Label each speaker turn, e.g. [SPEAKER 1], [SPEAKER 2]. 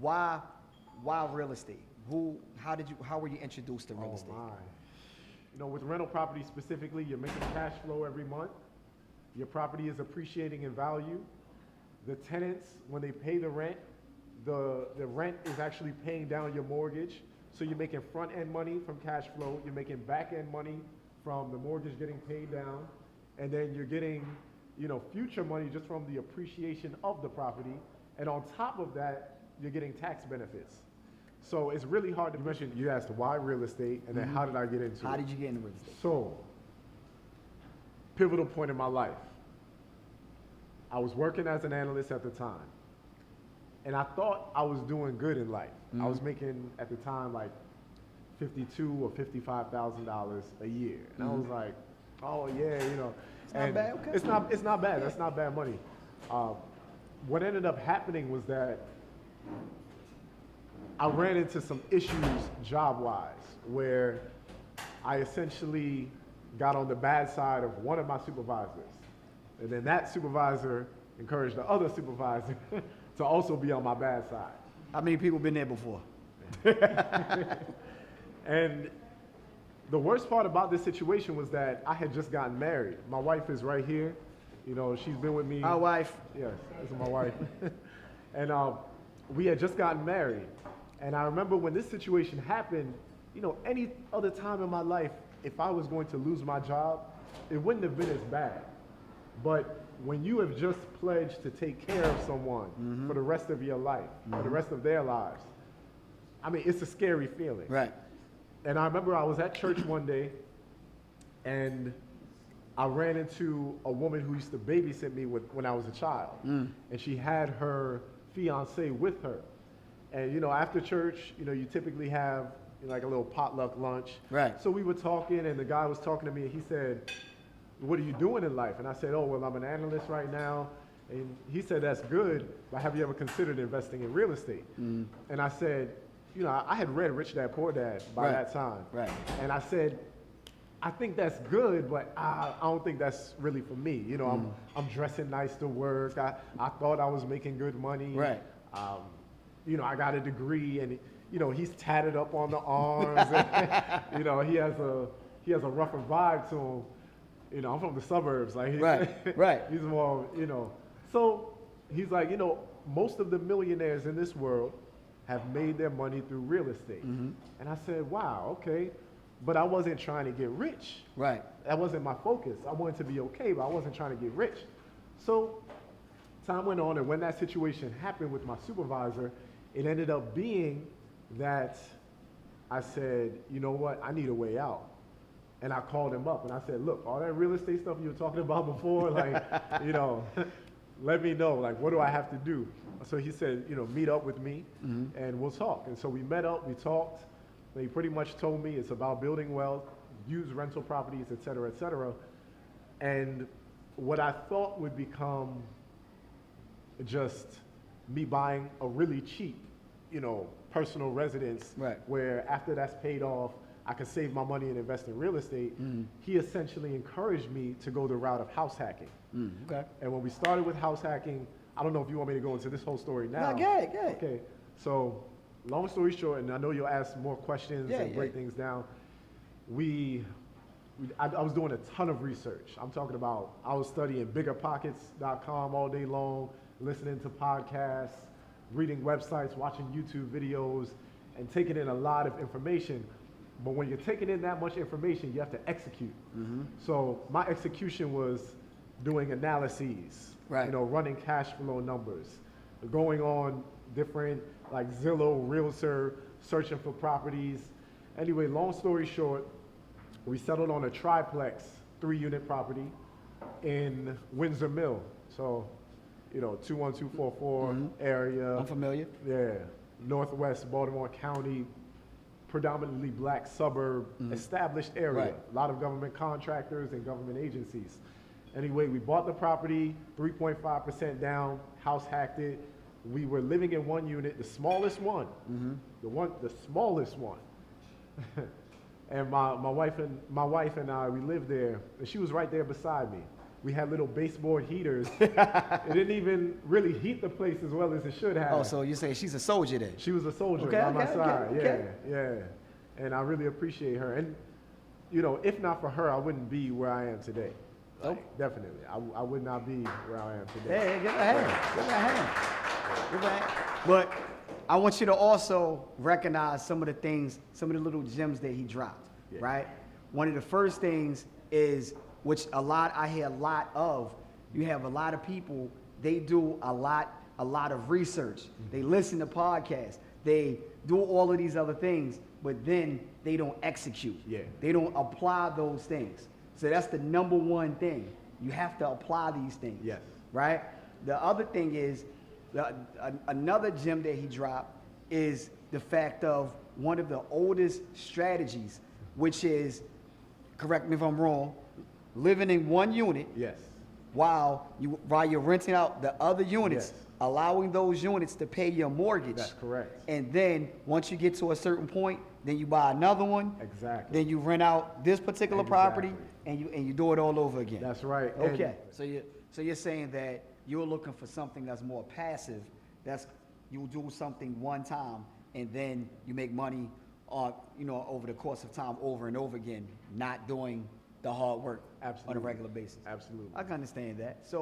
[SPEAKER 1] why real estate? How were you introduced to real estate?
[SPEAKER 2] My. With rental property specifically, you're making cash flow every month. Your property is appreciating in value. The tenants, when they pay the rent is actually paying down your mortgage. So you're making front end money from cash flow. You're making back end money from the mortgage getting paid down. And then you're getting, future money just from the appreciation of the property. And on top of that, you're getting tax benefits. So it's really hard to mention. You asked why real estate, and then how did I get into it?
[SPEAKER 1] How did you get into real estate?
[SPEAKER 2] So, pivotal point in my life. I was working as an analyst at the time, and I thought I was doing good in life. I was making at the time like $52,000 or $55,000 a year, and I was like, oh yeah,
[SPEAKER 1] It's not bad. Okay.
[SPEAKER 2] It's not bad. That's not bad money. What ended up happening was that I ran into some issues job-wise where I essentially got on the bad side of one of my supervisors. And then that supervisor encouraged the other supervisor to also be on my bad side.
[SPEAKER 1] How many people been there before?
[SPEAKER 2] And the worst part about this situation was that I had just gotten married. My wife is right here. She's been with me.
[SPEAKER 1] My wife.
[SPEAKER 2] Yes, this is my wife. And we had just gotten married. And I remember when this situation happened, any other time in my life, if I was going to lose my job, it wouldn't have been as bad. But when you have just pledged to take care of someone for the rest of your life, for the rest of their lives, it's a scary feeling.
[SPEAKER 1] Right.
[SPEAKER 2] And I remember I was at church one day, and I ran into a woman who used to babysit me when I was a child. And she had her fiance with her. And, after church, you typically have like a little potluck lunch.
[SPEAKER 1] Right.
[SPEAKER 2] So we were talking, and the guy was talking to me, and he said, what are you doing in life? And I said, oh, well, I'm an analyst right now. And he said, that's good, but have you ever considered investing in real estate? And I said, I had read Rich Dad Poor Dad by that time.
[SPEAKER 1] Right.
[SPEAKER 2] And I said, I think that's good, but I don't think that's really for me. I'm dressing nice to work. I thought I was making good money.
[SPEAKER 1] Right.
[SPEAKER 2] I got a degree, and he's tatted up on the arms. And, he has a rougher vibe to him. I'm from the suburbs. Like
[SPEAKER 1] Right.
[SPEAKER 2] He's more, So he's like, most of the millionaires in this world have made their money through real estate. And I said, wow, okay. But I wasn't trying to get rich.
[SPEAKER 1] Right.
[SPEAKER 2] That wasn't my focus. I wanted to be okay, but I wasn't trying to get rich. So time went on, and when that situation happened with my supervisor, it ended up being that I said, you know what, I need a way out. And I called him up and I said, look, all that real estate stuff you were talking about before, like, let me know, like, what do I have to do? So he said, meet up with me and we'll talk. And so we met up, we talked. And he pretty much told me it's about building wealth, use rental properties, et cetera, et cetera. And what I thought would become just me buying a really cheap, personal residence, where after that's paid off, I could save my money and invest in real estate. He essentially encouraged me to go the route of house hacking.
[SPEAKER 1] Okay.
[SPEAKER 2] And when we started with house hacking, I don't know if you want me to go into this whole story now.
[SPEAKER 1] No, go ahead.
[SPEAKER 2] Okay, so long story short, and I know you'll ask more questions and break things down. I was doing a ton of research. I'm talking about, I was studying biggerpockets.com all day long, listening to podcasts, reading websites, watching YouTube videos, and taking in a lot of information. But when you're taking in that much information, you have to execute. So my execution was doing analyses, running cash flow numbers, going on different like Zillow, Realtor, searching for properties. Anyway, long story short, we settled on a triplex 3-unit property in Windsor Mill. So, 21244 area.
[SPEAKER 1] I'm familiar.
[SPEAKER 2] Yeah, Northwest Baltimore County, predominantly black suburb, established area. A lot of government contractors and government agencies. Anyway, we bought the property, 3.5% down, house hacked it. We were living in one unit, the smallest one, the smallest one. And my wife and I, we lived there, and she was right there beside me. We had little baseboard heaters. It didn't even really heat the place as well as it should have.
[SPEAKER 1] Oh, so you're saying she's a soldier then?
[SPEAKER 2] She was a soldier
[SPEAKER 1] Okay,
[SPEAKER 2] by my
[SPEAKER 1] okay,
[SPEAKER 2] side.
[SPEAKER 1] okay.
[SPEAKER 2] Yeah. And I really appreciate her. And, you know, if not for her, I wouldn't be where I am today. Like, definitely. I would not be where I am today.
[SPEAKER 1] Hey, give her a hand. Give her a hand. Give her a hand. But I want you to also recognize some of the things, some of the little gems that he dropped, right? One of the first things is, which I hear a lot of, you have a lot of people, they do a lot of research. They listen to podcasts. They do all of these other things, but then they don't execute.
[SPEAKER 2] Yeah.
[SPEAKER 1] They don't apply those things. So that's the number one thing. You have to apply these things.
[SPEAKER 2] Yes.
[SPEAKER 1] Right? The other thing is, another gem that he dropped is the fact of one of the oldest strategies, which is, correct me if I'm wrong, living in one unit.
[SPEAKER 2] Yes.
[SPEAKER 1] While you're renting out the other units,
[SPEAKER 2] Yes.
[SPEAKER 1] allowing those units to pay your mortgage.
[SPEAKER 2] That's correct.
[SPEAKER 1] And then once you get to a certain point, then you buy another one.
[SPEAKER 2] Exactly.
[SPEAKER 1] Then you rent out this particular property, and you do it all over again.
[SPEAKER 2] That's right.
[SPEAKER 1] Okay. So you're saying that you're looking for something that's more passive. That's you'll do something one time, and then you make money, over the course of time, over and over again, not doing the hard work on a
[SPEAKER 2] Absolutely.
[SPEAKER 1] regular basis.
[SPEAKER 2] Absolutely.
[SPEAKER 1] I can understand that. So